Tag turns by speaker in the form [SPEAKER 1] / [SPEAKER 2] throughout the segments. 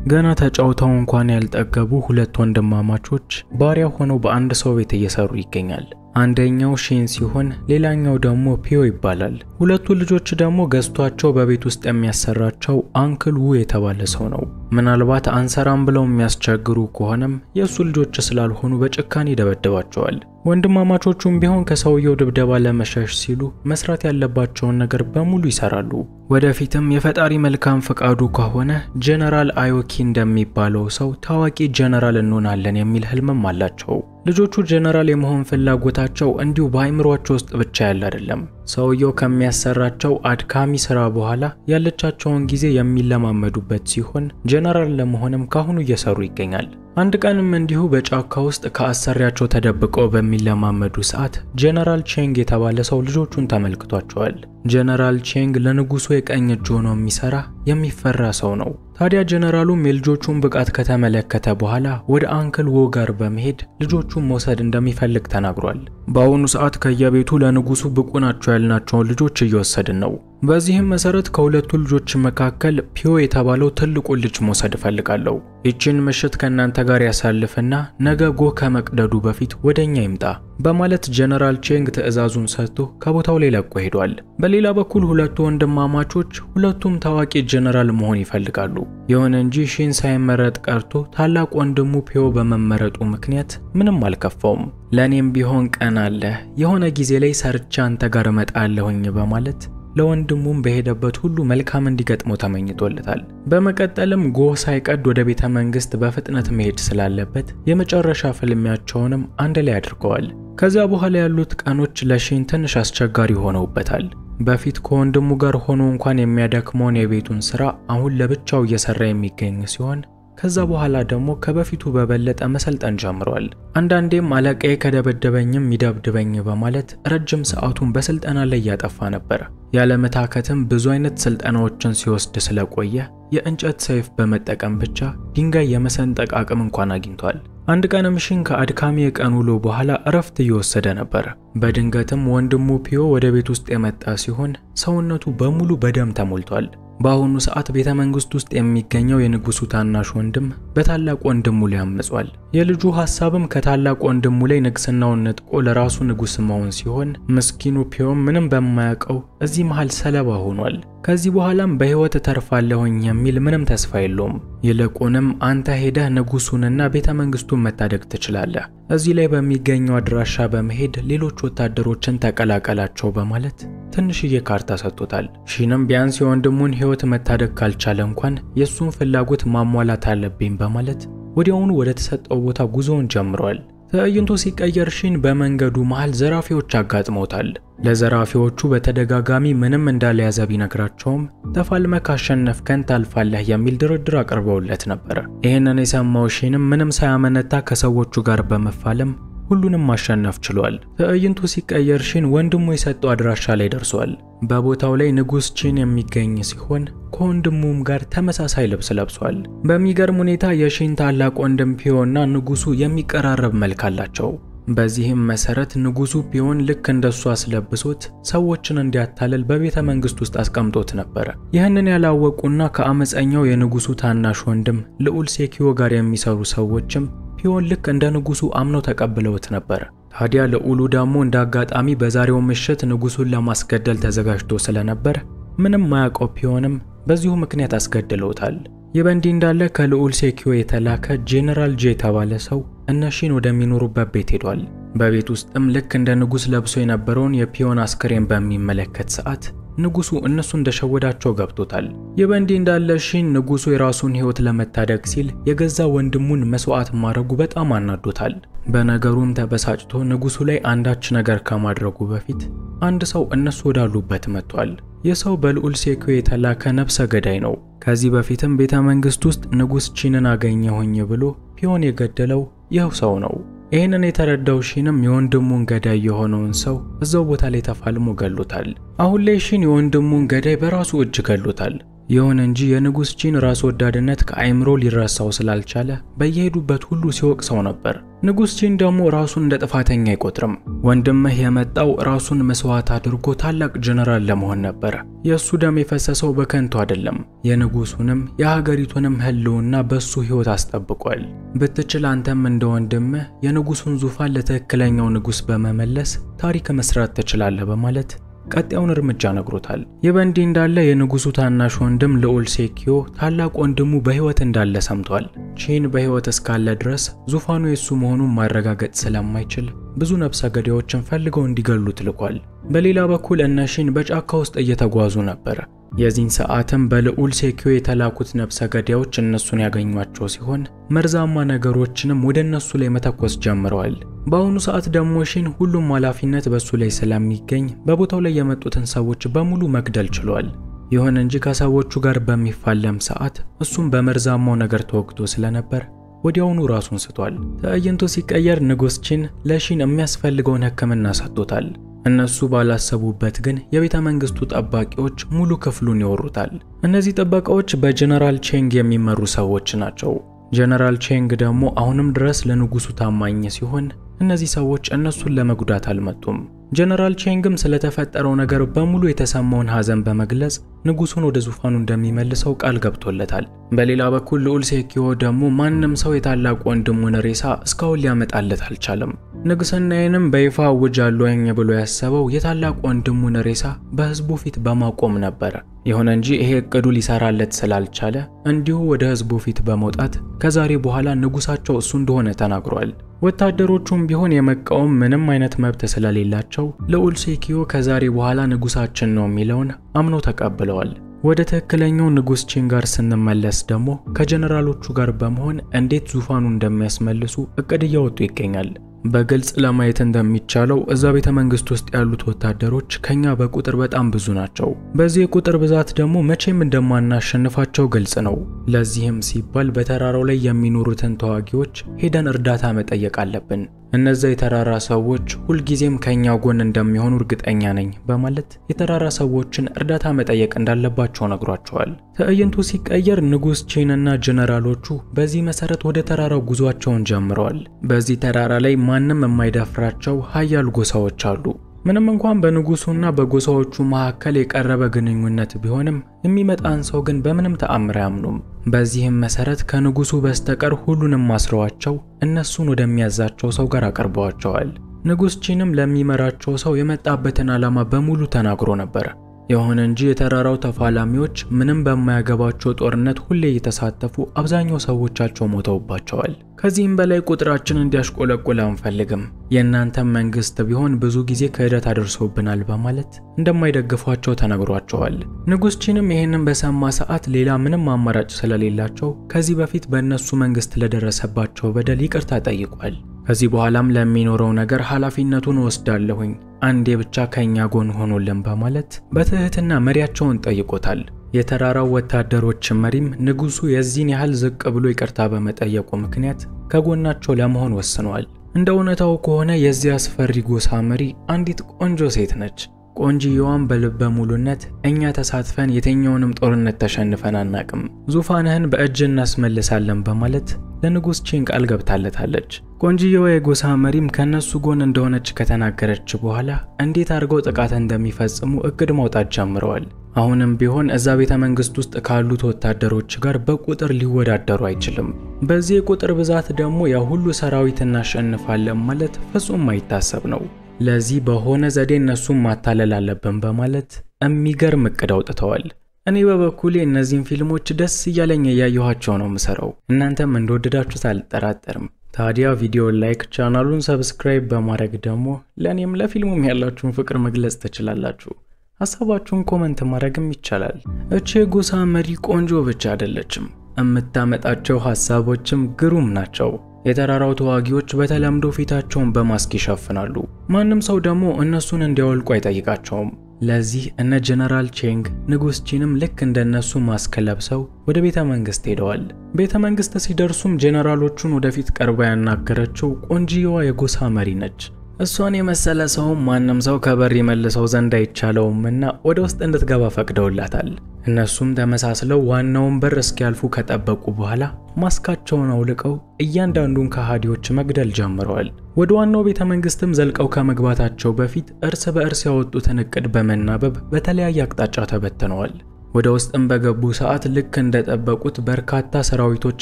[SPEAKER 1] ገና ተጫውተው እንኳን ያልጠገቡ ሁለት ወንድማማቾች ባሪያ ሆነው በአንድ ሰው ቤት እየሰሩ ይገኛል። አንደኛው ሺን ሲሆን ሌላኛው ደግሞ ፒዮ ይባላል። ሁለቱ ልጆች ደግሞ ገዝቷቸው በቤት ውስጥ የሚያሰራቸው አንክል ው የተባለ ሰው ነው። ምናልባት አንሰራም ብለው የሚያስቸግሩ ከሆነም የሱ ልጆች ስላልሆኑ በጭካኔ ይደበድባቸዋል። ወንድማማቾቹም ቢሆን ከሰውየው ድብደባ ለመሸሽ ሲሉ መስራት ያለባቸውን ነገር በሙሉ ይሰራሉ። ወደፊትም የፈጣሪ መልካም ፈቃዱ ከሆነ ጀነራል አዮኪ እንደሚባለው ሰው ታዋቂ ጀነራል እንሆናለን የሚል ህልምም አላቸው። ልጆቹ ጀነራል የመሆን ፍላጎታቸው እንዲሁ በአይምሮአቸው ውስጥ ብቻ ያለ አይደለም። ሰውየው ከሚያሰራቸው አድካሚ ስራ በኋላ ያለቻቸውን ጊዜ የሚለማመዱበት ሲሆን ጀነራል ለመሆንም ካሁኑ እየሰሩ ይገኛል። አንድ ቀንም እንዲሁ በጫካ ውስጥ ከአሰሪያቸው ተደብቀው በሚለማመዱ ሰዓት ጀነራል ቼንግ የተባለ ሰው ልጆቹን ተመልክቷቸዋል። ጀነራል ቼንግ ለንጉሱ የቀኝ እጅ ሆኖ የሚሰራ የሚፈራ ሰው ነው። ታዲያ ጀነራሉም የልጆቹን ብቃት ከተመለከተ በኋላ ወደ አንክል ዎ ጋር በመሄድ ልጆቹን መውሰድ እንደሚፈልግ ተናግሯል። በአሁኑ ሰዓት ከየቤቱ ለንጉሱ ብቁ ናቸው ያልናቸውን ልጆች እየወሰድን ነው። በዚህም መሰረት ከሁለቱ ልጆች መካከል ፒዮ የተባለው ትልቁን ልጅ መውሰድ ፈልጋለሁ። እቺን ምሽት ከናንተ ጋር ያሳልፍና ነገ ጎህ ከመቅደዱ በፊት ወደኛ ይምጣ በማለት ጀነራል ቼንግ ትዕዛዙን ሰጥቶ ከቦታው ላይ ለቆ ሄዷል። በሌላ በኩል ሁለቱ ወንድማማቾች ሁለቱም ታዋቂ ጀነራል መሆን ይፈልጋሉ። ይሁን እንጂ ሺን ሳይመረጥ ቀርቶ ታላቅ ወንድሙ ፒዮ በመመረጡ ምክንያት ምንም አልከፋውም። ለኔም ቢሆን ቀን አለ የሆነ ጊዜ ላይ ሰርቻ አንተ ጋር መጣለሁኝ በማለት ለወንድሙም በሄደበት ሁሉ መልካም እንዲገጥመው ተመኝቶለታል። በመቀጠልም ጎህ ሳይቀድ ወደ ቤተ መንግስት በፍጥነት መሄድ ስላለበት የመጨረሻ ፍልሚያቸውንም አንድ ላይ አድርገዋል። ከዛ በኋላ ያሉት ቀኖች ለሺን ትንሽ አስቸጋሪ ሆነውበታል። በፊት ከወንድሙ ጋር ሆኖ እንኳን የሚያደክመውን የቤቱን ስራ አሁን ለብቻው እየሰራ የሚገኝ ሲሆን ከዛ በኋላ ደግሞ ከበፊቱ በበለጠ መሰልጠን ጀምሯል። አንዳንዴም አለቃዬ ከደበደበኝም ይደብድበኝ በማለት ረጅም ሰዓቱን በስልጠና ላይ ያጠፋ ነበር። ያለመታከትም ብዙ አይነት ስልጠናዎችን ሲወስድ ስለቆየ የእንጨት ሰይፍ በመጠቀም ብቻ ድንጋይ የመሰንጠቅ አቅም እንኳን አግኝቷል። አንድ ቀንም ሺን ከአድካሚ የቀን ውሎ በኋላ እረፍት እየወሰደ ነበር። በድንገትም ወንድሙ ፒዮ ወደ ቤት ውስጥ የመጣ ሲሆን ሰውነቱ በሙሉ በደም ተሞልቷል። በአሁኑ ሰዓት ቤተ መንግስት ውስጥ የሚገኘው የንጉሱ ታናሽ ወንድም በታላቅ ወንድሙ ላይ አመጿል። የልጁ ሐሳብም ከታላቅ ወንድሙ ላይ ንግስናውን ነጥቆ ለራሱ ንጉስ መሆን ሲሆን ምስኪኑ ፒዮም ምንም በማያውቀው እዚህ መሃል ሰለባ ሆኗል። ከዚህ በኋላም በህይወት ተርፋለሁኝ የሚል ምንም ተስፋ የለውም። ይልቁንም አንተ ሄደህ ንጉሱንና ቤተ መንግስቱን መታደግ ትችላለህ። እዚህ ላይ በሚገኘው አድራሻ በመሄድ ሌሎች ወታደሮችን ተቀላቀላቸው በማለት ትንሽዬ ካርታ ሰጥቶታል። ሺንም ቢያንስ የወንድሙን ህይወት መታደግ ካልቻለ እንኳን የሱን ፍላጎት ማሟላት አለብኝ በማለት ወዲያውኑ ወደ ተሰጠው ቦታ ጉዞውን ጀምሯል። ትዕይንቱ ሲቀየር ሺን በመንገዱ መሃል ዘራፊዎች አጋጥመውታል። ለዘራፊዎቹ በተደጋጋሚ ምንም እንዳልያዘ ቢነግራቸውም ተፋልመህ ካሸነፍከን ታልፋለህ የሚል ድርድር አቅርበውለት ነበር። ይህንን የሰማው ሺንም ምንም ሳያመነታ ከሰዎቹ ጋር በመፋለም ሁሉንም ማሸነፍ ችሏል። ትዕይንቱ ሲቀየር ሺን ወንድሙ የሰጠው አድራሻ ላይ ደርሷል። በቦታው ላይ ንጉስ ቺን የሚገኝ ሲሆን ከወንድሙም ጋር ተመሳሳይ ልብስ ለብሷል። በሚገርም ሁኔታ የሺን ታላቅ ወንድም ፒዮና ንጉሱ የሚቀራረብ መልክ አላቸው። በዚህም መሰረት ንጉሱ ፒዮን ልክ እንደሱ አስለብሶት ሰዎችን እንዲያታለል በቤተ መንግስት ውስጥ አስቀምጦት ነበር። ይህንን ያላወቁና ከአመፀኛው የንጉሱ ታናሽ ወንድም ልዑል ሴኪዮ ጋር የሚሰሩ ሰዎችም ፒዮን ልክ እንደ ንጉሱ አምነው ተቀብለውት ነበር። ታዲያ ልዑሉ ደግሞ እንዳጋጣሚ በዛሬው ምሽት ንጉሱን ለማስገደል ተዘጋጅቶ ስለነበር ምንም ማያውቀው ፒዮንም በዚሁ ምክንያት አስገድለውታል። የበንዲ እንዳለ ከልዑል ሴኪዮ የተላከ ጀነራል ጄ የተባለ ሰው እነሺን ወደሚኖሩበት ቤት ሄዷል። በቤት ውስጥም ልክ እንደ ንጉስ ለብሶ የነበረውን የፒዮን አስከሬን በሚመለከት ሰዓት ንጉሱ እነሱ እንደሸወዳቸው ገብቶታል። የበንዲ እንዳለ ሺን ንጉሱ የራሱን ህይወት ለመታደግ ሲል የገዛ ወንድሙን መስዋዕት ማድረጉ በጣም አናዶታል። በነገሩም ተበሳጭቶ ንጉሱ ላይ አንዳች ነገር ከማድረጉ በፊት አንድ ሰው እነሱ ወዳሉበት መጥቷል። የሰው በልዑል ሴኪዮ የተላከ ነፍሰ ገዳይ ነው። ከዚህ በፊትም ቤተ መንግስት ውስጥ ንጉስ ቺንን አገኘሁኝ ብሎ ፒዮን የገደለው ይህ ሰው ነው። ይህንን የተረዳው ሺንም የወንድሙን ገዳይ የሆነውን ሰው እዛው ቦታ ላይ ተፋልሞ ገሎታል። አሁን ላይ ሺን የወንድሙን ገዳይ በራሱ እጅ ገሎታል። ይሁን እንጂ የንጉስ ቺን ራስ ወዳድነት ከአይምሮ ሊረሳው ስላልቻለ በየሄዱበት ሁሉ ሲወቅሰው ነበር። ንጉስ ቺን ደግሞ ራሱን እንደ ጥፋተኛ አይቆጥርም። ወንድምህ የመጣው ራሱን መስዋዕት አድርጎ ታላቅ ጀነራል ለመሆን ነበር። የሱ ደም የፈሰሰው በከንቱ አይደለም። የንጉሱንም የሀገሪቱንም ህልውና በሱ ህይወት አስጠብቋል። ብትችል አንተም እንደ ወንድምህ የንጉሱን ዙፋን ለትክክለኛው ንጉስ በመመለስ ታሪክ መስራት ትችላለህ በማለት ቀጣዩን እርምጃ ነግሮታል። የበንዲ እንዳለ የንጉሱ ታናሽ ወንድም ልዑል ሴኪዮ ታላቅ ወንድሙ በህይወት እንዳለ ሰምቷል። ቺን በህይወት እስካለ ድረስ ዙፋኑ የሱ መሆኑን ማረጋገጥ ስለማይችል ብዙ ነፍሰ ገዳዮችን ፈልገው እንዲገሉት ልኳል። በሌላ በኩል እነሺን በጫካ ውስጥ እየተጓዙ ነበር። የዚህን ሰዓትም በልዑል ሴኪዮ የተላኩት ነፍሰ ገዳዮች እነሱን ያገኟቸው ሲሆን መርዛማ ነገሮችንም ወደ እነሱ ላይ መተኮስ ጀምረዋል። በአሁኑ ሰዓት ደግሞ ሺን ሁሉም ኃላፊነት በሱ ላይ ስለሚገኝ በቦታው ላይ የመጡትን ሰዎች በሙሉ መግደል ችሏል። ይሁን እንጂ ከሰዎቹ ጋር በሚፋለም ሰዓት እሱም በመርዛማው ነገር ተወግቶ ስለነበር ወዲያውኑ ራሱን ስቷል። ትዕይንቱ ሲቀየር ንጉስ ቺን ለሺን የሚያስፈልገውን ሕክምና ሰጥቶታል። እነሱ ባላሰቡበት ግን የቤተ መንግስቱ ጠባቂዎች ሙሉ ክፍሉን ይወሩታል። እነዚህ ጠባቂዎች በጀነራል ቼንግ የሚመሩ ሰዎች ናቸው። ጀነራል ቼንግ ደግሞ አሁንም ድረስ ለንጉሱ ታማኝ ሲሆን እነዚህ ሰዎች እነሱን ለመጉዳት አልመጡም። ጀነራል ቼንግም ስለተፈጠረው ነገር በሙሉ የተሰማውን ሐዘን በመግለጽ ንጉሱን ወደ ዙፋኑ እንደሚመልሰው ቃል ገብቶለታል። በሌላ በኩል ልዑል ሴኪዮ ደግሞ ማንንም ሰው የታላቅ ወንድሙን ሬሳ እስካሁን ሊያመጣለት አልቻለም። ንግስናዬንም በይፋ አውጃለሁኝ ብሎ ያሰበው የታላቅ ወንድሙን ሬሳ በህዝቡ ፊት በማቆም ነበር። ይሁን እንጂ ይሄ እቅዱ ሊሰራለት ስላልቻለ እንዲሁ ወደ ህዝቡ ፊት በመውጣት ከዛሬ በኋላ ንጉሳቸው እሱ እንደሆነ ተናግሯል። ወታደሮቹም ቢሆን የመቃወም ምንም አይነት መብት ስለሌላቸው ልዑል ሴኪዮ ከዛሬ በኋላ ንጉሳችን ነው የሚለውን አምነው ተቀብለዋል። ወደ ትክክለኛው ንጉስ ቺን ጋር ስንመለስ ደግሞ ከጀነራሎቹ ጋር በመሆን እንዴት ዙፋኑ እንደሚያስመልሱ እቅድ እያወጡ ይገኛል። በግልጽ ለማየት እንደሚቻለው እዛ ቤተ መንግስት ውስጥ ያሉት ወታደሮች ከኛ በቁጥር በጣም ብዙ ናቸው። በዚህ የቁጥር ብዛት ደግሞ መቼም እንደማናሸንፋቸው ግልጽ ነው። ለዚህም ሲባል በተራራው ላይ የሚኖሩትን ተዋጊዎች ሄደን እርዳታ መጠየቅ አለብን። እነዛ የተራራ ሰዎች ሁልጊዜም ከኛ ጎን እንደሚሆኑ እርግጠኛ ነኝ በማለት የተራራ ሰዎችን እርዳታ መጠየቅ እንዳለባቸው ነግሯቸዋል። ትዕይንቱ ሲቀየር ንጉስ ቺንና ጀነራሎቹ በዚህ መሰረት ወደ ተራራው ጉዟቸውን ጀምረዋል። በዚህ ተራራ ላይ ማንም የማይደፍራቸው ኃያል ጎሳዎች አሉ። ምንም እንኳን በንጉሱና በጎሳዎቹ መካከል የቀረበ ግንኙነት ቢሆንም የሚመጣን ሰው ግን በምንም ተአምር አያምኑም። በዚህም መሰረት ከንጉሱ በስተቀር ሁሉንም ማስረዋቸው እነሱን ወደሚያዛቸው ሰው ጋር አቀርበዋቸዋል። ንጉስ ቺንም ለሚመራቸው ሰው የመጣበትን ዓላማ በሙሉ ተናግሮ ነበር። ይሁን እንጂ የተራራው ተፋላሚዎች ምንም በማያገባቸው ጦርነት ሁሌ እየተሳተፉ አብዛኛው ሰዎቻቸው ሞተውባቸዋል። ከዚህም በላይ ቁጥራችን እንዲያሽቆለቆል አንፈልግም። የእናንተ መንግስት ቢሆን ብዙ ጊዜ ክህደት አድርሶብናል በማለት እንደማይደግፏቸው ተነግሯቸዋል። ንጉስ ቺንም ይሄንን በሰማ ሰዓት ሌላ ምንም አማራጭ ስለሌላቸው ከዚህ በፊት በእነሱ መንግስት ለደረሰባቸው በደል ይቅርታ ጠይቋል። ከዚህ በኋላም ለሚኖረው ነገር ኃላፊነቱን ወስዳለሁኝ፣ አንዴ ብቻ ከኛ ጎን ሆኖልን በማለት በትህትና መሪያቸውን ጠይቆታል። የተራራው ወታደሮች መሪም ንጉሱ የዚህን ያህል ዝቅ ብሎ ይቅርታ በመጠየቁ ምክንያት ከጎናቸው ለመሆን ወስኗል። እንደ እውነታው ከሆነ የዚህ አስፈሪ ጎሳ መሪ አንዲት ቆንጆ ሴት ነች። ቆንጂየዋን በልበ ሙሉነት እኛ ተሳትፈን የትኛውንም ጦርነት ተሸንፈን አናቅም፣ ዙፋንህን በእጅ እናስመልሳለን በማለት ለንጉስ ቺን ቃል ገብታለታለች። ቆንጂየዋ የጎሳ መሪም ከነሱ ጎን እንደሆነች ከተናገረች በኋላ እንዴት አድርገው ጥቃት እንደሚፈጽሙ እቅድ ማውጣት ጀምረዋል። አሁንም ቢሆን እዛ ቤተ መንግስት ውስጥ ካሉት ወታደሮች ጋር በቁጥር ሊወዳደሩ አይችልም። በዚህ የቁጥር ብዛት ደግሞ ያ ሁሉ ሰራዊት እናሸንፋለን ማለት ፍጹም ማይታሰብ ነው። ለዚህ በሆነ ዘዴ እነሱን ማታለል አለብን በማለት የሚገርም እቅድ አውጥተዋል። እኔ በበኩሌ እነዚህን ፊልሞች ደስ እያለኝ ያያየኋቸው ነው የምሰራው። እናንተም እንደወደዳችሁት አልጠራጠርም። ታዲያ ቪዲዮ ላይክ፣ ቻናሉን ሰብስክራይብ በማድረግ ደግሞ ለኔም ለፊልሙም ያላችሁን ፍቅር መግለጽ ትችላላችሁ። ሐሳባችሁን ኮሜንት ማድረግም ይቻላል። እቺ ጎሳ መሪ ቆንጆ ብቻ አይደለችም፣ የምታመጣቸው ሐሳቦችም ግሩም ናቸው። የተራራው ተዋጊዎች በተለምዶ ፊታቸውን በማስክ ይሸፍናሉ። ማንም ሰው ደግሞ እነሱን እንዲያወልቁ አይጠይቃቸውም። ለዚህ እነ ጀነራል ቼንግ ንጉስ ቺንም ልክ እንደነሱ ማስክ ለብሰው ወደ ቤተ መንግስት ሄደዋል። ቤተ መንግስት ሲደርሱም ጀነራሎቹን ወደፊት ቀርባ ያናገረችው ቆንጂየዋ የጎሳ መሪ ነች። እሷን የመሰለ ሰው ማንም ሰው ከበር ይመልሰው ዘንድ አይቻለውምና ወደ ውስጥ እንድትገባ ፈቅደውላታል። እነሱም ተመሳስለው ዋናውን በር እስኪያልፉ ከጠበቁ በኋላ ማስካቸውን አውልቀው እያንዳንዱን ከሃዲዎች መግደል ጀምረዋል። ወደ ዋናው ቤተ መንግስትም ዘልቀው ከመግባታቸው በፊት እርስ በእርስ ያወጡትን እቅድ በመናበብ በተለያየ አቅጣጫ ተበትነዋል። ወደ ውስጥም በገቡ ሰዓት ልክ እንደጠበቁት በርካታ ሰራዊቶች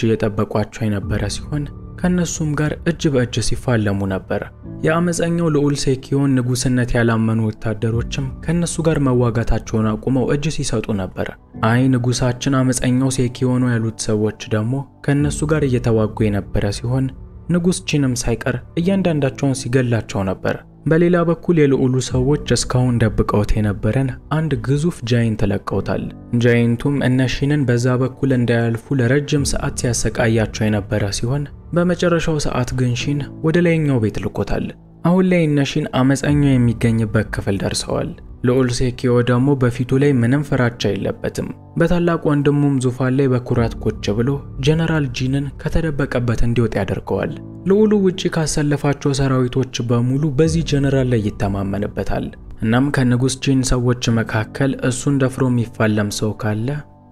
[SPEAKER 1] እየጠበቋቸው የነበረ ሲሆን ከነሱም ጋር እጅ በእጅ ሲፋለሙ ነበር። የአመፀኛው ልዑል ሴኪዮን ንጉስነት ያላመኑ ወታደሮችም ከነሱ ጋር መዋጋታቸውን አቁመው እጅ ሲሰጡ ነበር። አይ ንጉሳችን አመፀኛው ሴኪዮን ያሉት ሰዎች ደግሞ ከነሱ ጋር እየተዋጉ የነበረ ሲሆን ንጉስ ቺንም ሳይቀር እያንዳንዳቸውን ሲገላቸው ነበር። በሌላ በኩል የልዑሉ ሰዎች እስካሁን ደብቀውት የነበረን አንድ ግዙፍ ጃይንት ለቀውታል። ጃይንቱም እነሺንን በዛ በኩል እንዳያልፉ ለረጅም ሰዓት ሲያሰቃያቸው የነበረ ሲሆን በመጨረሻው ሰዓት ግን ሺን ወደ ላይኛው ቤት ልኮታል። አሁን ላይ እነሺን አመፀኛው የሚገኝበት ክፍል ደርሰዋል። ልዑል ሴኪዮ ደግሞ በፊቱ ላይ ምንም ፍራቻ የለበትም። በታላቅ ወንድሙም ዙፋን ላይ በኩራት ቁጭ ብሎ ጀነራል ጂንን ከተደበቀበት እንዲወጣ ያደርገዋል። ልዑሉ ውጪ ካሰለፋቸው ሰራዊቶች በሙሉ በዚህ ጀነራል ላይ ይተማመንበታል። እናም ከንጉስ ጂን ሰዎች መካከል እሱን ደፍሮ የሚፋለም ሰው ካለ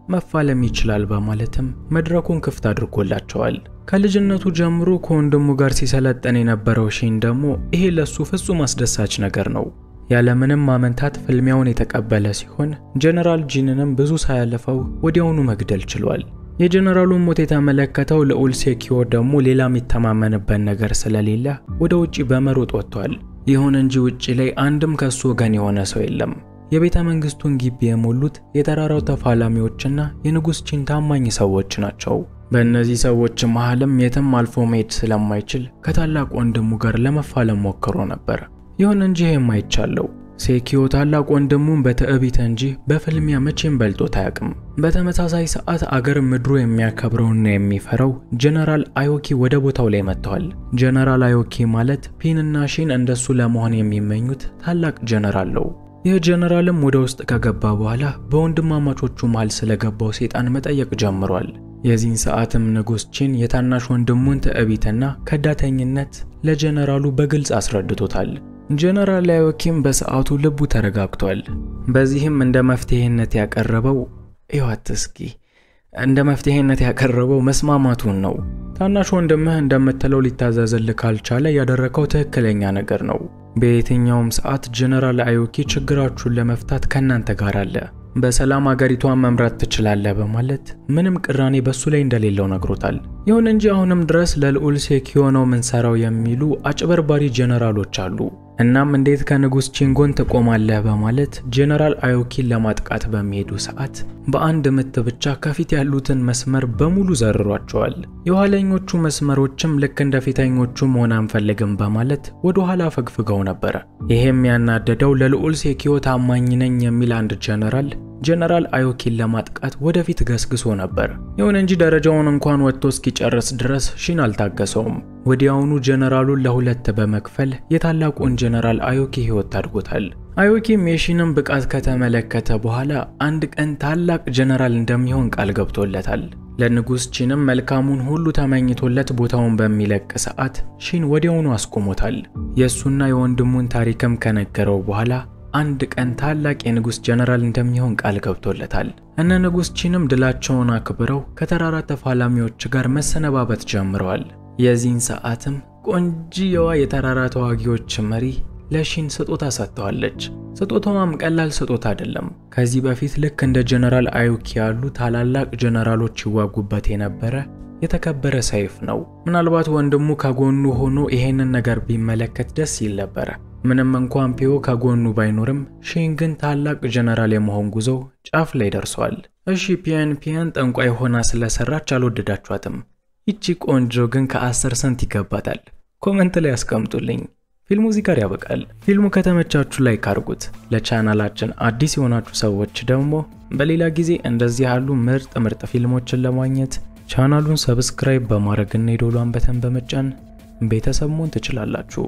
[SPEAKER 1] መፋለም ይችላል በማለትም መድረኩን ክፍት አድርጎላቸዋል። ከልጅነቱ ጀምሮ ከወንድሙ ጋር ሲሰለጠን የነበረው ሺን ደግሞ ይሄ ለሱ ፍጹም አስደሳች ነገር ነው። ያለምንም ማመንታት ፍልሚያውን የተቀበለ ሲሆን ጀነራል ጂንንም ብዙ ሳያለፈው ወዲያውኑ መግደል ችሏል። የጀነራሉን ሞት የተመለከተው ልዑል ሴኪዮ ደግሞ ሌላ የሚተማመንበት ነገር ስለሌለ ወደ ውጪ በመሮጥ ወጥቷል። ይሁን እንጂ ውጪ ላይ አንድም ከሱ ወገን የሆነ ሰው የለም። የቤተ መንግስቱን ግቢ የሞሉት የተራራው ተፋላሚዎችና የንጉስ ቺን ታማኝ ሰዎች ናቸው። በእነዚህ ሰዎች መሃልም የትም አልፎ መሄድ ስለማይችል ከታላቅ ወንድሙ ጋር ለመፋለም ሞክሮ ነበር። ይሁን እንጂ የማይቻለው ሴኪዮ ታላቅ ወንድሙን በትዕቢት እንጂ በፍልሚያ መቼም በልጦት አያውቅም። በተመሳሳይ ሰዓት አገር ምድሩ የሚያከብረውና የሚፈራው ጀነራል አዮኪ ወደ ቦታው ላይ መጥቷል። ጀነራል አዮኪ ማለት ፒንና ሺን እንደሱ ለመሆን የሚመኙት ታላቅ ጀነራል ነው። ይህ ጀነራልም ወደ ውስጥ ከገባ በኋላ በወንድማማቾቹ መሃል ስለገባው ሰይጣን መጠየቅ ጀምሯል። የዚህን ሰዓትም ንጉስ ቺን የታናሽ ወንድሙን ትዕቢትና ከዳተኝነት ለጀነራሉ በግልጽ አስረድቶታል። ጀነራል አዮኪም በሰዓቱ ልቡ ተረጋግቷል። በዚህም እንደ መፍትሄነት ያቀረበው መስማማቱን ነው። ታናሽ ወንድምህ እንደምትለው ሊታዘዝልህ ካልቻለ ያደረከው ትክክለኛ ነገር ነው። በየትኛውም ሰዓት ጀነራል አዮኪ ችግራችሁን ለመፍታት ከናንተ ጋር አለ። በሰላም አገሪቷን መምራት ትችላለህ በማለት ምንም ቅራኔ በሱ ላይ እንደሌለው ነግሮታል። ይሁን እንጂ አሁንም ድረስ ለልዑል ሴኪዮ ነው ምንሰራው የሚሉ አጭበርባሪ ጀነራሎች አሉ። እናም እንዴት ከንጉስ ቺን ጎን ትቆማለህ በማለት ጀነራል አዮኪን ለማጥቃት በሚሄዱ ሰዓት በአንድ ምት ብቻ ከፊት ያሉትን መስመር በሙሉ ዘርሯቸዋል። የኋለኞቹ መስመሮችም ልክ እንደ ፊተኞቹ መሆን አንፈልግም በማለት ወደ ኋላ ፈግፍገው ነበር። ይሄም ያናደደው ለልዑል ሴኪዮ ታማኝ ነኝ የሚል አንድ ጀነራል አዮኪን ለማጥቃት ወደፊት ገስግሶ ነበር። ይሁን እንጂ ደረጃውን እንኳን ወጥቶ እስኪጨርስ ድረስ ሺን አልታገሰውም። ወዲያውኑ ጀነራሉን ለሁለት በመክፈል የታላቁን ጀነራል አዮኪ ህይወት ታድጎታል። አዮኪም የሺንን ብቃት ከተመለከተ በኋላ አንድ ቀን ታላቅ ጀነራል እንደሚሆን ቃል ገብቶለታል። ለንጉስ ቺንም መልካሙን ሁሉ ተመኝቶለት ቦታውን በሚለቅ ሰዓት ሺን ወዲያውኑ አስቆሞታል። የሱና የወንድሙን ታሪክም ከነገረው በኋላ አንድ ቀን ታላቅ የንጉስ ጀነራል እንደሚሆን ቃል ገብቶለታል። እነ ንጉስ ቺንም ድላቸውን አክብረው ከተራራ ተፋላሚዎች ጋር መሰነባበት ጀምረዋል። የዚህን ሰዓትም ቆንጂየዋ የተራራ ተዋጊዎች መሪ ለሺን ስጦታ ሰጥተዋለች። ስጦታውም ቀላል ስጦታ አይደለም። ከዚህ በፊት ልክ እንደ ጀነራል አዮኪ ያሉ ታላላቅ ጀነራሎች ይዋጉበት የነበረ የተከበረ ሰይፍ ነው። ምናልባት ወንድሙ ከጎኑ ሆኖ ይሄንን ነገር ቢመለከት ደስ ይል ነበር። ምንም እንኳን ፒዮ ከጎኑ ባይኖርም ሺን ግን ታላቅ ጀነራል የመሆን ጉዞ ጫፍ ላይ ደርሷል። እሺ ፒያን ጠንቋይ ሆና ስለሰራች አልወደዳችኋትም። ይቺ ቆንጆ ግን ከ10 ሰንት ይገባታል። ኮሜንት ላይ አስቀምጡልኝ። ፊልሙ እዚህ ጋር ያበቃል። ፊልሙ ከተመቻችሁ ላይክ አድርጉት። ለቻናላችን አዲስ የሆናችሁ ሰዎች ደግሞ በሌላ ጊዜ እንደዚህ ያሉ ምርጥ ፊልሞችን ለማግኘት ቻናሉን ሰብስክራይብ በማድረግ እና የደወሉን በተን በመጫን ቤተሰብ መሆን ትችላላችሁ።